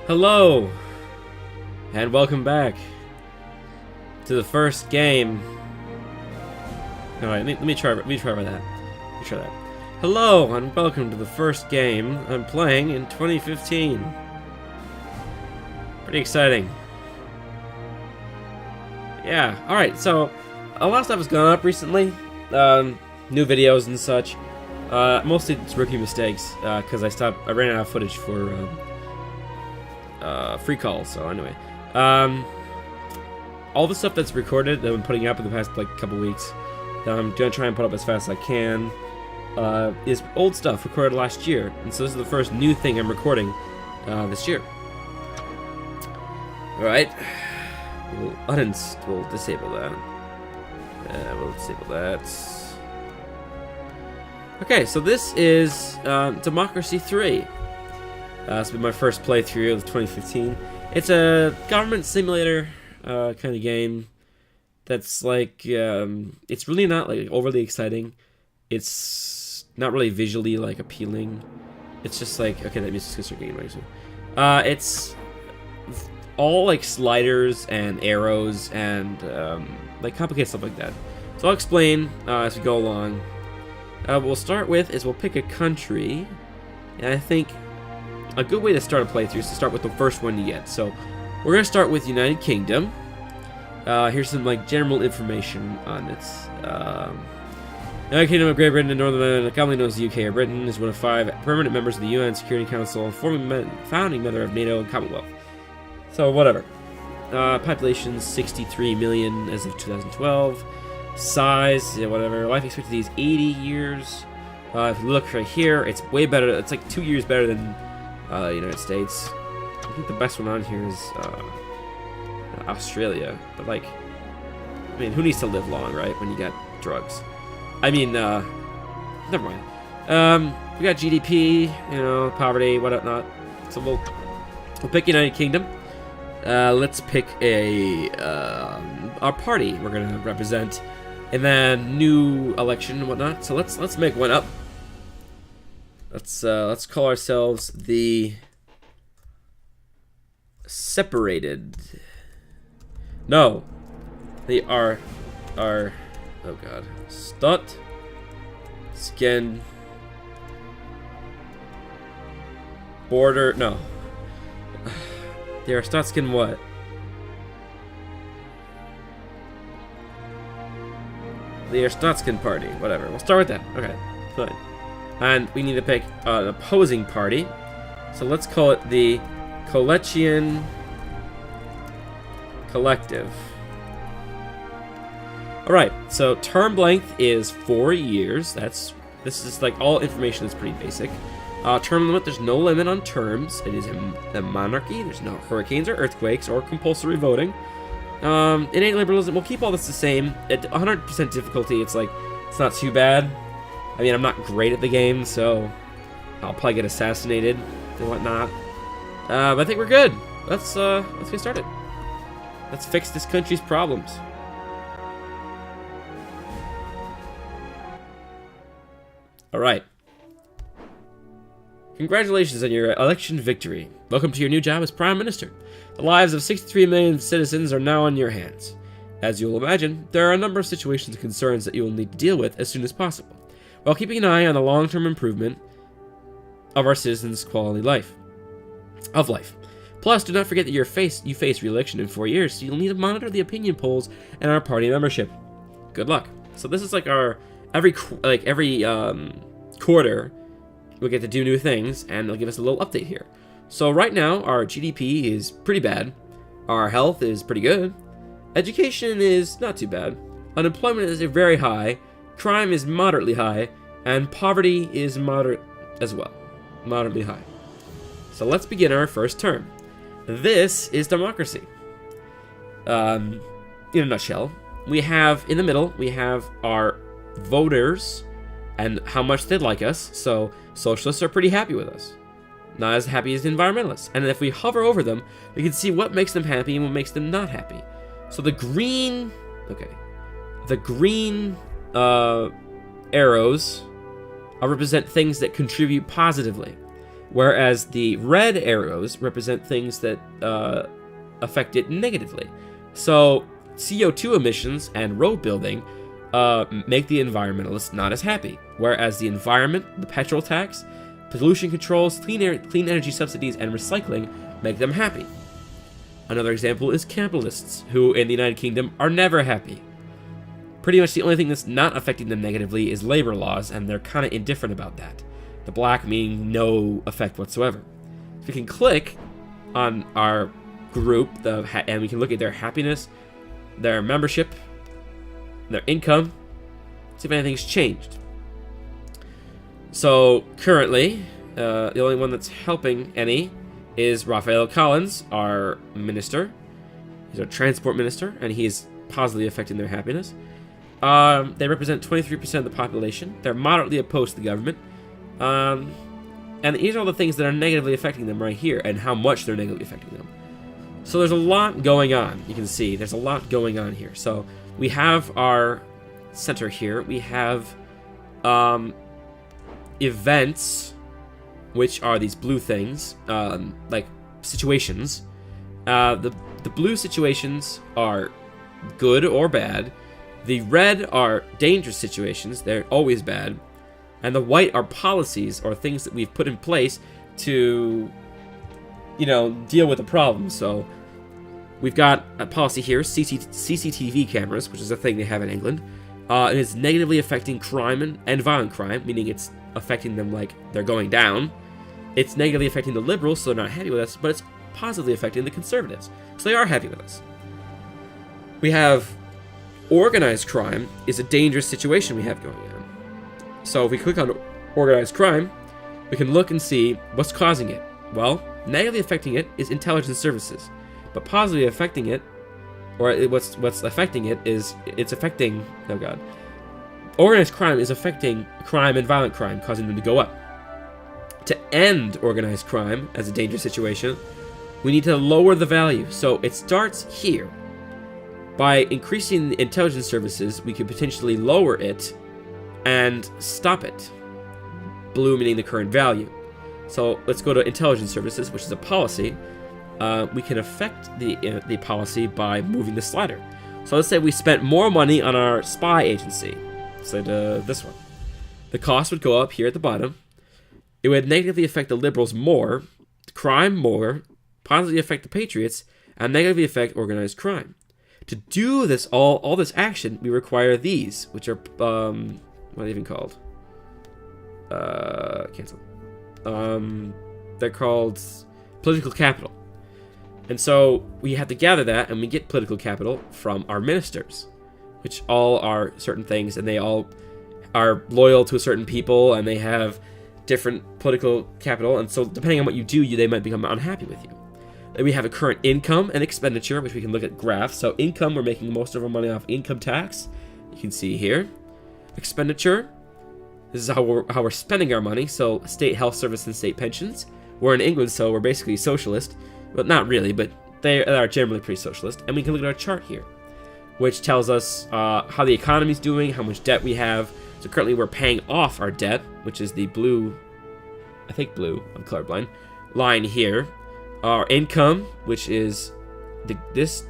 Hello, and welcome back to the first game. All right, let me try that. Let me try that. Hello, and welcome to the first game I'm playing in 2015. Pretty exciting. Yeah. All right. So a lot of stuff has gone up recently. New videos and such. Mostly it's rookie mistakes because I ran out of footage for free calls. So anyway, all the stuff that's recorded that I've been putting up in the past couple weeks that I'm gonna try and put up as fast as I can is old stuff recorded last year, and so this is the first new thing I'm recording this year. All right, we'll disable that. We'll disable that. Okay, so this is Democracy 3. This will be my first playthrough of 2015. It's a government simulator kind of game that's like, it's really not like overly exciting. It's not really visually like appealing. It's just like, okay, that music's gonna start getting right soon. It's all like sliders and arrows and like complicated stuff like that. So I'll explain as we go along. What we'll start with is we'll pick a country, and I think a good way to start a playthrough is to start with the first one you get. So we're gonna start with United Kingdom. Here's some like general information on it. United Kingdom of Great Britain and Northern Ireland, commonly known as the UK or Britain, is one of 5 permanent members of the UN Security Council, founding member of NATO and Commonwealth. So whatever. Population 63 million as of 2012. Size, yeah, whatever. Life expectancy is 80 years. If you look right here, it's way better. It's like 2 years better than the United States. I think the best one on here is Australia. But like, I mean, who needs to live long, right? When you got drugs. I mean, never mind. We got GDP, you know, poverty, whatnot. So we'll pick United Kingdom. Let's pick our party we're gonna represent, and then new election and whatnot. So let's make one up. Let's call ourselves the Separated. No, they are oh god, Arstozkan border. No, the Arstozkan what? The Arstozkan party, whatever. We'll start with that. Okay, fine. And we need to pick an opposing party. So let's call it the Coalition Collective. Alright, so term length is 4 years. This is like all information is pretty basic. Term limit, there's no limit on terms. It is a monarchy. There's no hurricanes or earthquakes or compulsory voting. Innate liberalism, we'll keep all this the same. At 100% difficulty, it's not too bad. I mean, I'm not great at the game, so I'll probably get assassinated and whatnot. But I think we're good. Let's get started. Let's fix this country's problems. All right. Congratulations on your election victory. Welcome to your new job as Prime Minister. The lives of 63 million citizens are now in your hands. As you'll imagine, there are a number of situations and concerns that you will need to deal with as soon as possible, while keeping an eye on the long-term improvement of our citizens' quality of life. Plus, do not forget that you face re-election in 4 years, so you'll need to monitor the opinion polls and our party membership. Good luck. So this is like our every quarter. We'll get to do new things, and they'll give us a little update here. So right now, our GDP is pretty bad. Our health is pretty good. Education is not too bad. Unemployment is very high. Crime is moderately high. And poverty is moderate as well. Moderately high. So let's begin our first term. This is democracy. In a nutshell, we have, in the middle, we have our voters and how much they like us. So socialists are pretty happy with us. Not as happy as environmentalists. And if we hover over them, we can see what makes them happy and what makes them not happy. So the green arrows represent things that contribute positively, whereas the red arrows represent things that affect it negatively. So CO2 emissions and road building make the environmentalists not as happy, whereas the environment, the petrol tax, pollution controls, clean energy subsidies, and recycling make them happy. Another example is capitalists, who in the United Kingdom are never happy. Pretty much the only thing that's not affecting them negatively is labor laws, and they're kind of indifferent about that. The black meaning no effect whatsoever. So we can click on our group, and we can look at their happiness, their membership, their income, see if anything's changed. So currently, the only one that's helping any is Raphael Collins, our minister. He's our transport minister, and he's positively affecting their happiness. They represent 23% of the population. They're moderately opposed to the government. And these are all the things that are negatively affecting them right here, and how much they're negatively affecting them. So there's a lot going on. You can see there's a lot going on here. So we have our center here. We have events, which are these blue things, like situations. The blue situations are good or bad. The red are dangerous situations. They're always bad. And the white are policies or things that we've put in place to, deal with the problem. So we've got a policy here, CCTV cameras, which is a thing they have in England. It is negatively affecting crime and violent crime, meaning it's affecting them like they're going down. It's negatively affecting the liberals, so they're not happy with us, but it's positively affecting the conservatives, so they are happy with us. We have organized crime is a dangerous situation we have going on. So if we click on organized crime, we can look and see what's causing it. Well, negatively affecting it is intelligence services, but positively affecting it, or what's affecting it is it's affecting, oh god, organized crime is affecting crime and violent crime, causing them to go up. To end organized crime as a dangerous situation, we need to lower the value. So it starts here. By increasing the intelligence services, we could potentially lower it and stop it. Blue meaning the current value. So let's go to intelligence services, which is a policy. We can affect the policy by moving the slider. So let's say we spent more money on our spy agency. So this one. The cost would go up here at the bottom. It would negatively affect the liberals more, crime more, positively affect the patriots, and negatively affect organized crime. To do this, all this action, we require these, which are, what are they even called? Cancel. They're called political capital. And so we have to gather that, and we get political capital from our ministers, which all are certain things, and they all are loyal to certain people, and they have different political capital, and so depending on what you do, they might become unhappy with you. We have a current income and expenditure, which we can look at graphs. So income, we're making most of our money off income tax. You can see here. Expenditure, this is how we're spending our money. So state health service and state pensions. We're in England, so we're basically socialist. Well, not really, but they are generally pretty socialist. And we can look at our chart here, which tells us how the economy's doing, how much debt we have. So currently we're paying off our debt, which is the blue, I think blue, I'm colorblind, line here. Our income, which is this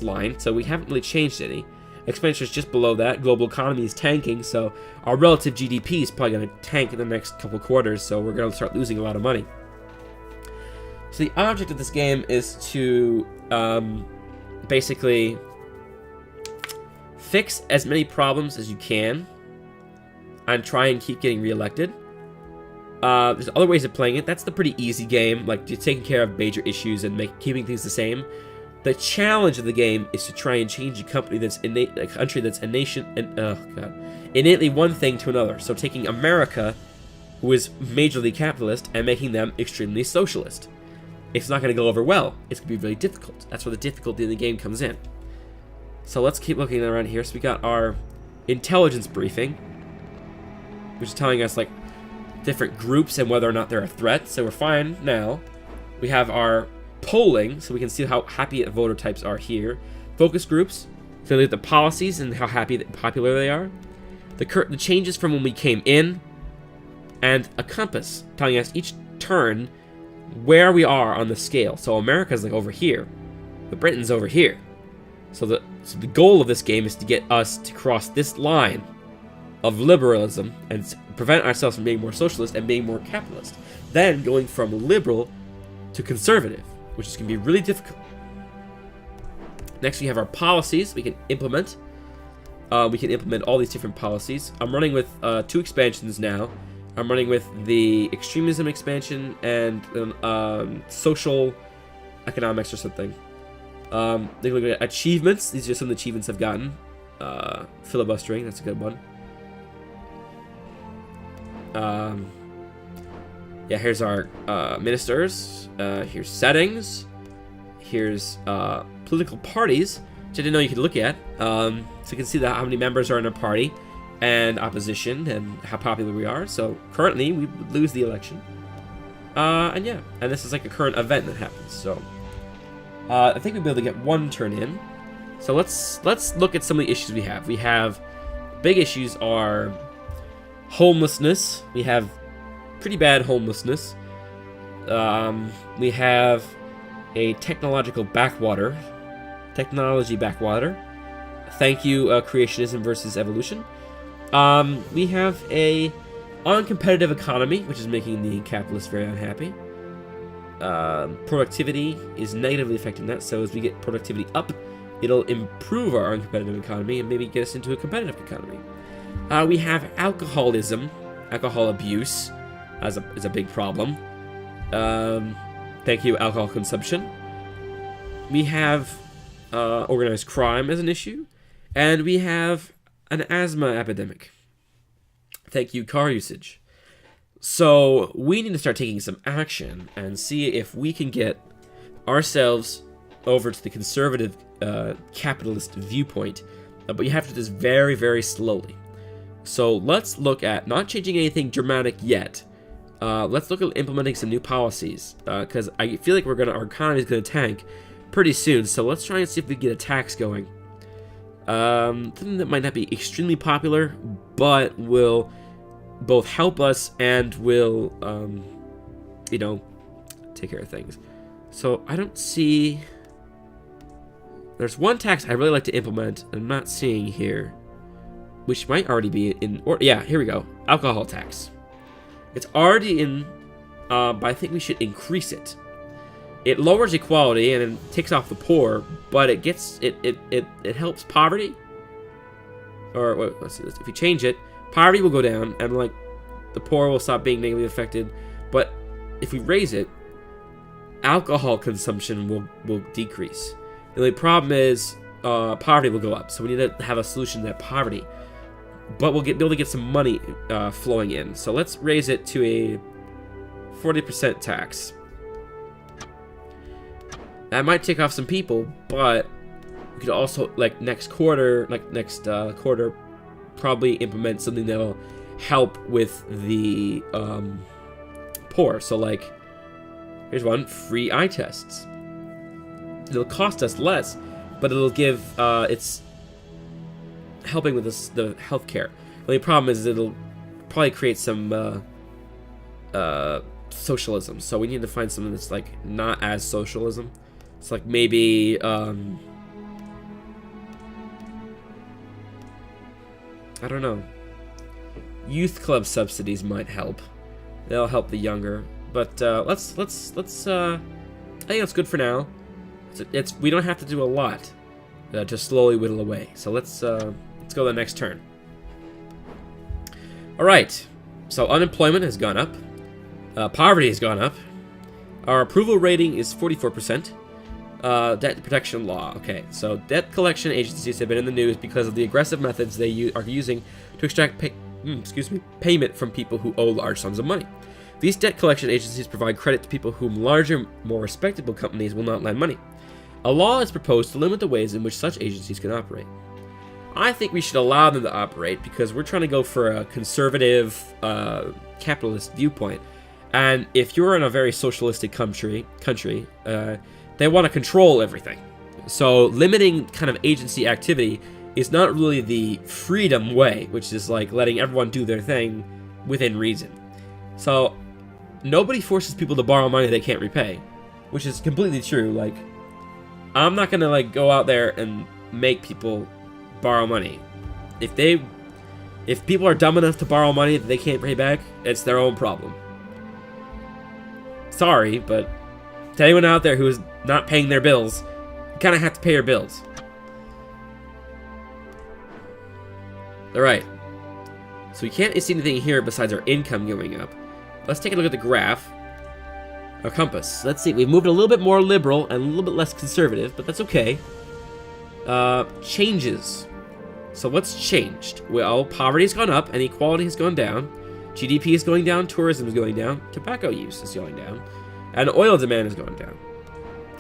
line, so we haven't really changed any. Expenditures just below that. Global economy is tanking, so our relative GDP is probably going to tank in the next couple quarters, so we're going to start losing a lot of money. So the object of this game is to basically fix as many problems as you can and try and keep getting reelected. There's other ways of playing it. That's the pretty easy game, like just taking care of major issues and keeping things the same. The challenge of the game is to try and change a country that's innately one thing to another. So taking America, who is majorly capitalist, and making them extremely socialist. It's not going to go over well. It's going to be really difficult. That's where the difficulty in the game comes in. So let's keep looking around here. So we got our intelligence briefing, which is telling us like different groups and whether or not they're a threat. So we're fine now. We have our polling, so we can see how happy voter types are here. Focus groups, so look at the policies and how popular they are. The changes from when we came in, and a compass telling us each turn where we are on the scale. So America's like over here, but Britain's over here. So the goal of this game is to get us to cross this line of liberalism and prevent ourselves from being more socialist and being more capitalist. Then going from liberal to conservative, which is going to be really difficult. Next, we have our policies we can implement. We can implement all these different policies. I'm running with 2 expansions now. I'm running with the extremism expansion and social economics or something. They look at achievements. These are some of the achievements I've gotten. Filibustering, that's a good one. Yeah, here's our ministers. Here's settings. Here's political parties, which I didn't know you could look at. So you can see how many members are in a party and opposition and how popular we are. So currently we would lose the election. And yeah, and this is like a current event that happens. So I think we'll be able to get 1 turn in. So let's look at some of the issues we have. We have big issues are homelessness. We have pretty bad homelessness. We have a technology backwater. Thank you, creationism versus evolution. We have a uncompetitive economy, which is making the capitalists very unhappy. Productivity is negatively affecting that, so as we get productivity up, it'll improve our uncompetitive economy and maybe get us into a competitive economy. We have alcoholism, alcohol abuse is a big problem. Thank you, alcohol consumption. We have organized crime as an issue, and we have an asthma epidemic. Thank you, car usage. So we need to start taking some action and see if we can get ourselves over to the conservative capitalist viewpoint, but you have to do this very, very slowly. So let's look at not changing anything dramatic yet. Let's look at implementing some new policies, because I feel like our economy is going to tank pretty soon. So let's try and see if we can get a tax going. Something that might not be extremely popular, but will both help us and will, take care of things. So I don't see. There's one tax I really like to implement. I'm not seeing here, which might already be in. Or yeah, here we go. Alcohol tax. It's already in, but I think we should increase it. It lowers equality and it takes off the poor, but it helps poverty. Or wait, let's see this. If you change it, poverty will go down, and like the poor will stop being negatively affected. But if we raise it, alcohol consumption will decrease. The only problem is poverty will go up. So we need to have a solution to that poverty. But we'll be able to get some money flowing in. So let's raise it to a 40% tax. That might take off some people, but we could also, next quarter, probably implement something that will help with the poor. So here's one, free eye tests. It'll cost us less, but it'll give, it's helping with the healthcare. The only problem is it'll probably create some socialism. So we need to find something that's not as socialism. It's maybe I don't know. Youth club subsidies might help. They'll help the younger. But let's I think that's good for now. We don't have to do a lot to slowly whittle away. So let's go to the next turn. All right. So unemployment has gone up. Poverty has gone up. Our approval rating is 44%. Debt protection law. Okay, so debt collection agencies have been in the news because of the aggressive methods they are using to extract payment from people who owe large sums of money. These debt collection agencies provide credit to people whom larger, more respectable companies will not lend money. A law is proposed to limit the ways in which such agencies can operate. I think we should allow them to operate because we're trying to go for a conservative, capitalist viewpoint. And if you're in a very socialistic country, they want to control everything. So limiting kind of agency activity is not really the freedom way, which is letting everyone do their thing within reason. So nobody forces people to borrow money they can't repay, which is completely true. Like, I'm not gonna like go out there and make people borrow money. If people are dumb enough to borrow money that they can't pay back, it's their own problem. Sorry, but to anyone out there who is not paying their bills, you kind of have to pay your bills. Alright. So we can't see anything here besides our income going up. Let's take a look at the graph. Our compass. Let's see. We've moved a little bit more liberal and a little bit less conservative, but that's okay. Changes. So what's changed? Well, poverty's gone up, inequality has gone down, GDP is going down, tourism is going down, tobacco use is going down, and oil demand is going down.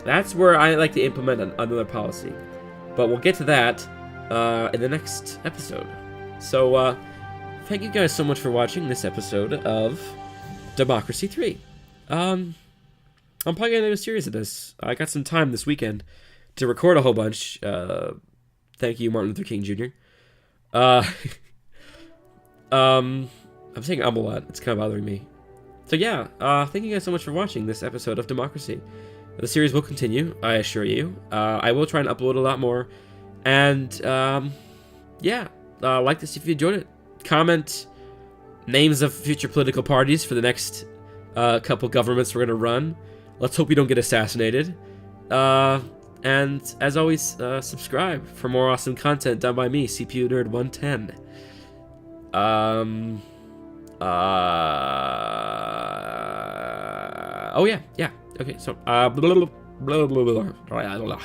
That's where I like to implement another policy. But we'll get to that in the next episode. So, thank you guys so much for watching this episode of Democracy 3. I'm probably going to do a series of this. I got some time this weekend to record a whole bunch. Thank you, Martin Luther King Jr. I'm saying a lot. It's kind of bothering me. So yeah, thank you guys so much for watching this episode of Democracy. The series will continue, I assure you. I will try and upload a lot more. And, yeah, like this if you enjoyed it. Comment names of future political parties for the next couple governments we're going to run. Let's hope we don't get assassinated. And as always, subscribe for more awesome content done by me, CPU Nerd 110. Oh yeah. Okay, so blah, blah, blah, blah, blah.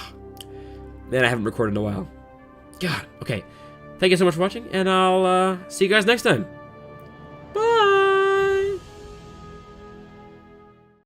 Man, I haven't recorded in a while. God. Okay. Thank you so much for watching, and I'll see you guys next time.